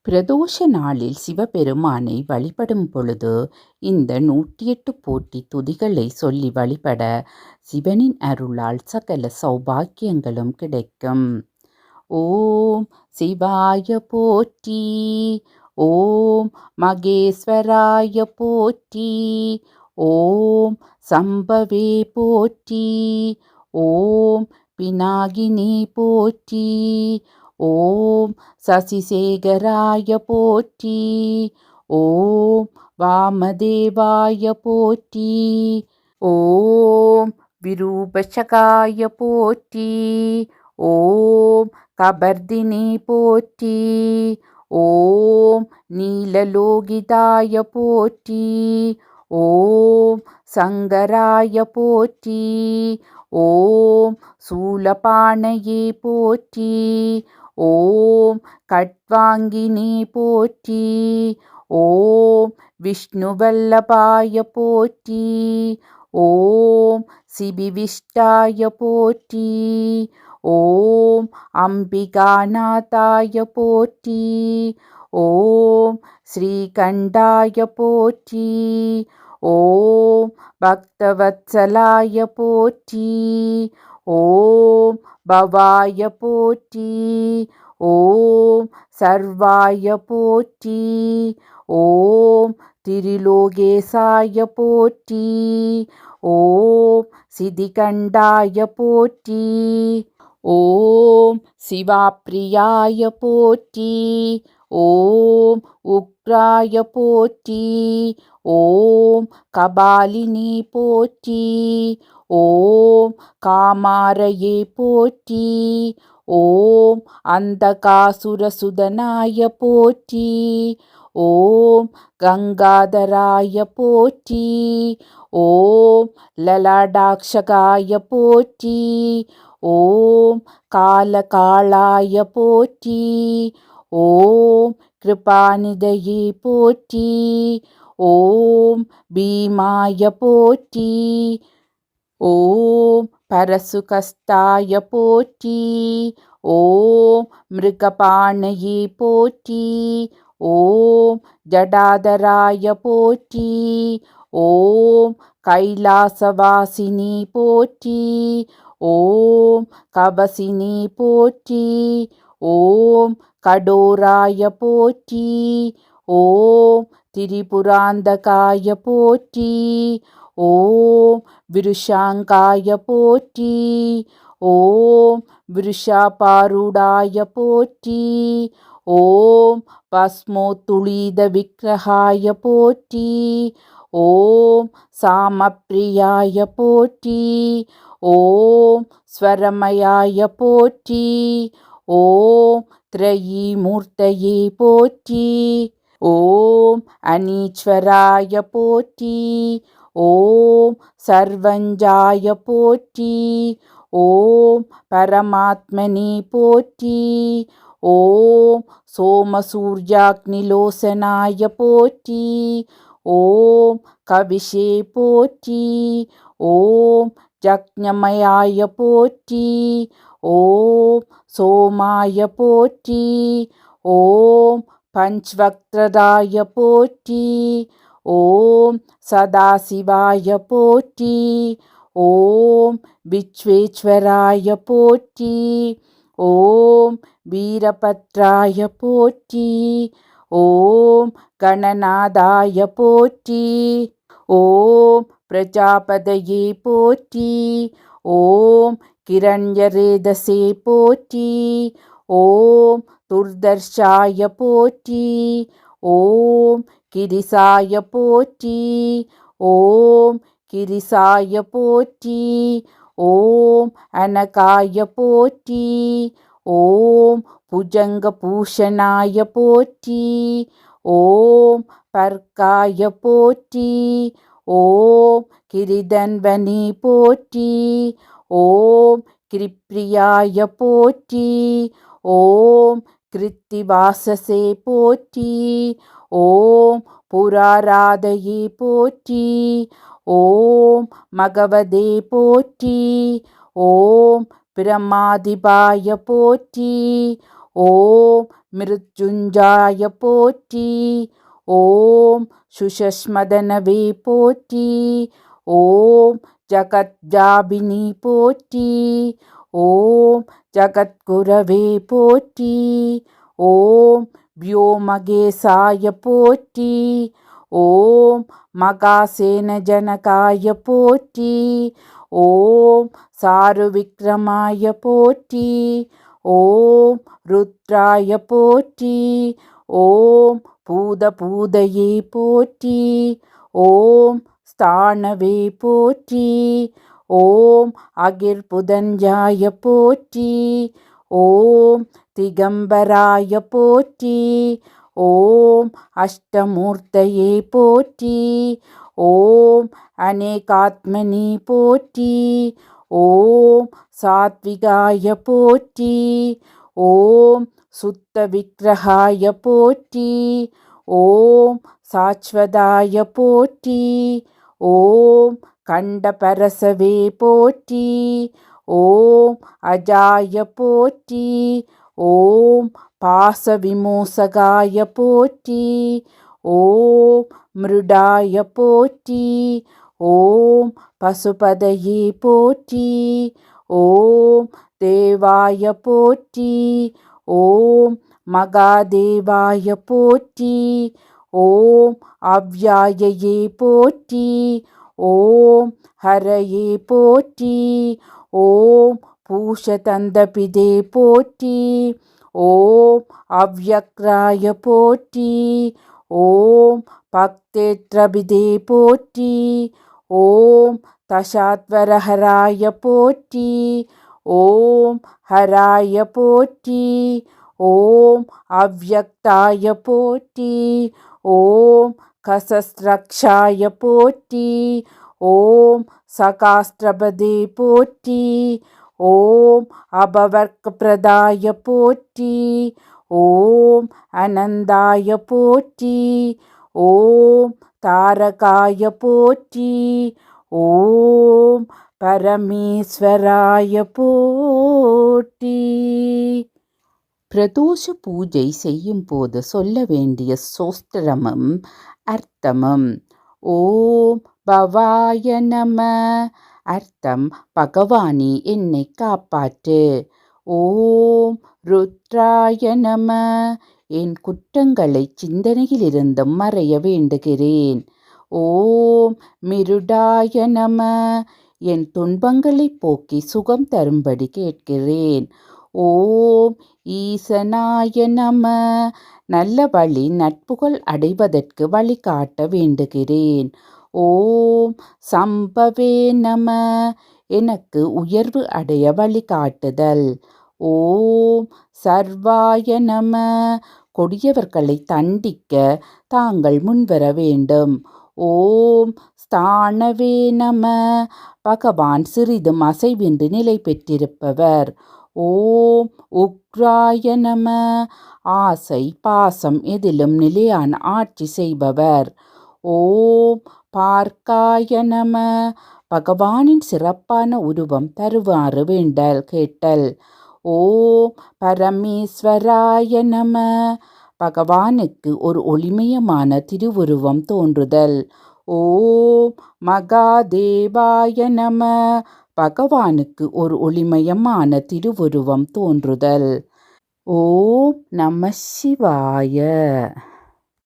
பிரதோஷ நாளில் சிவபெருமானை வழிபடும் பொழுது இந்த 108 போற்றி துதிகளை சொல்லி வழிபட சிவனின் அருளால் சகல சௌபாக்கியங்களும் கிடைக்கும். ஓம் சிவாய போற்றி, ஓம் மகேஸ்வராய போற்றி, ஓம் சம்பவே போற்றி, ஓம் பினாகினி போற்றி, ஓம் சசிசேகராய போற்றி, ஓம் வாமதேவாய போற்றி, ஓம் விரூபஷகாய போற்றி, ஓம் கபர்தினி போற்றி, ஓம் நீலலோகிதாய போற்றி, ஓம் சங்கராய போற்றி, ஓம் சூலபாணயே போற்றி, ஓம் கட்வாங்கினி போற்றி, ஓம் விஷ்ணுவல்லபாய போற்றி, ஓம் சிபிவிஷ்டாய போற்றி, ஓம் அம்பிகாநாதாய போற்றி, ஓம் ஸ்ரீகண்டாய போற்றி, ஓம் பக்தவத்சலாய போற்றி, ஓம் பவாய போற்றி, ஓம் சர்வாய போற்றி, ஓம் திரிலோகேசாய போற்றி, ஓம் சிதிகண்டாய போற்றி, ஓம் சிவாப்ரியாய போற்றி, ஓம் உக்ராய போற்றி, ஓம் கபாலினி போற்றி, ஓம் காமாரயே போற்றி, ஓம் அந்தகாசுரசுதனாய போற்றி, ஓம் கங்காதராய போற்றி, ஓம் லலாடாக்ஷகாய போற்றி, ஓம் காலகாளாய போற்றி, ஓம் கிருபாநிதயே போற்றி, ஓம் பீமாய போற்றி, ஓம் பரசுகஸ்தாய போற்றி, ஓம் மிருகபாணயே போற்றி, ஓம் ஜடாதராய போற்றி, ஓம் கைலாசவாசினி போற்றி, ஓம் கபசினி போற்றி, ஓம் கடோராய போற்றி, ஓம் திரிபுராந்தகாய போற்றி, ஓம் விருஷாங்காய போற்றி, ஓம் விருஷாபாருடாய போற்றி, ஓம் பஸ்மோத்துளீத விக்கிரகாய போற்றி, ஓம் சாமப்பிரியாய போற்றி, ஓம் ஸ்வரமயாய போற்றி, ஓம் த்ரயீமூர்த்தயே போற்றி, ஓம் அனீஸ்வராய போற்றி, ஓம் சர்வஞ்சாய போற்றி, ஓம் பரமாத்மனி போற்றி, ஓம் சோமசூர்யாக்னிலோசனாய போற்றி, ஓம் கவிஷே போற்றி, ஓம் ஜக்ஞமயாய போற்றி, ஓம் சோமாய போற்றி, ஓம் பஞ்ச்வக்த்ரதாய போற்றி, ஓம் சதாசிவாய போற்றி, ஓம் விச்வேஸ்வராய போற்றி, ஓம் வீரபத்ராய போற்றி, ஓம் கணநாதாய போற்றி, ஓம் பிரஜாபதயே போற்றி, ஓம் கிரண்யரேதசே போற்றி, ஓம் துர்தர்ஷாய போற்றி, ஓம் கிரிசாய போற்றி, ஓம் கிரிசாய போற்றி, ஓம் அனகாய போற்றி, ஓம் புஜங்க பூஷணாய போற்றி, ஓம் பர்காய போற்றி, ஓம் கிரிதன்வனி போற்றி, ஓம் கிரிப்ரியாய போற்றி, ஓம் கிருத்திவாசசே போற்றி, ஓம் புராராதயே போற்றி, ஓம் மகவதே போற்றி, ஓம் பிரமாதிபாய போற்றி, ஓம் மிருத்யுஞ்சாய போற்றி. ஓம் சுஷஸ்மதனவே போற்றி. ஓம் ஜகத்ஜாபினி போற்றி. ஓம் ஜகத்குரவே போற்றி. ஓம் व्योमगेशाय போற்றி. ஓம் மகாசேன ஜனகாய போற்றி. ஓம் சாருவிக்ரமாய போற்றி. ஓம் ருத்ராய போற்றி. ஓம் பூதபூதயே போற்றி. ஓம் ஸ்தானவே போற்றி. ஓம் அகிர்புதஞ்சாய போற்றி. ஓம் திகம்பராய போற்றி. ஓம் அஷ்டமூர்த்தயே போற்றி. ஓம் அநேகாத்மனி போற்றி. ஓம் சாத்விகாய போற்றி. ஓம் சுத்த விக்கிரகாய போற்றி. ஓம் சாஸ்வதாய போற்றி. ஓம் கண்டபரசவே போற்றி. ஓம் அஜாய போற்றி. ஓம் பாசவிமோசகாய போற்றி. ஓம் மிருடாய போற்றி. ஓம் பசுபதயே போற்றி. ஓம் தேவாய போற்றி. ஓம் மகாதேவாய போற்றி. ஓம் அவ்யாயயே போற்றி. ஓம் ஹரயே போற்றி. ஓம் பூஷதந்தபிதே போற்றி. ஓம் அவ்யக்ராய போற்றி. ஓம் பக்தேத்ரபிதே போற்றி. ஓம் தசாத்வரஹராய போற்றி. ஓம் ஹராய போற்றி. ஓம் அவ்யக்தாய போற்றி. ஓம் கசஸ்ரக்ஷாய போற்றி. ஓம் சகாஸ்திரபதே போற்றி. ஓம் அபவர்க்கப்பிரதாய போற்றி. ஓம் அனந்தாய போற்றி. ஓம் தாரகாய போற்றி. ஓம் பரமேஸ்வராய போற்றி. பிரதோஷ பூஜை செய்யும் போது சொல்ல வேண்டிய சோஸ்திரமும் அர்த்தமும். ஓம் பவாய நம. அர்த்தம், பகவானே என்னை காப்பாற்று. ஓம் ருத்ராய நம. என் குற்றங்களை சிந்தனையிலிருந்து மறைய வேண்டுகிறேன். ஓம் மிருடாய நம. என் துன்பங்களை போக்கி சுகம் தரும்படி கேட்கிறேன். ஓம் ஈசனாய நம. நல்ல வழி நட்புகள் அடைவதற்கு வழிகாட்ட வேண்டுகிறேன். ஓம் சம்பவே நம. எனக்கு உயர்வு அடைய வழிகாட்டுதல். ஓம் சர்வாய நம. கொடியவர்களை தண்டிக்க தாங்கள் முன்வர வேண்டும். ஓம் ஸ்தானவே நம. பகவான் சிறிதும் அசைவின்றி நிலை பெற்றிருப்பவர். ஓம் உக்ராய நம. ஆசை பாசம் எதிலும் நிலையான ஆட்சி செய்பவர். ஓம் பார்க்காய நம. பகவானின் சிறப்பான உருவம் தருவாறு வேண்டல் கேட்டல். ஓம் பரமேஸ்வராய நம. பகவானுக்கு ஒரு ஒளிமயமான திருவுருவம் தோன்றுதல். ஓம் மகாதேவாய நம. பகவானுக்கு ஒரு ஒளிமயமான திருவுருவம் தோன்றுதல். ஓம் நம சிவாய.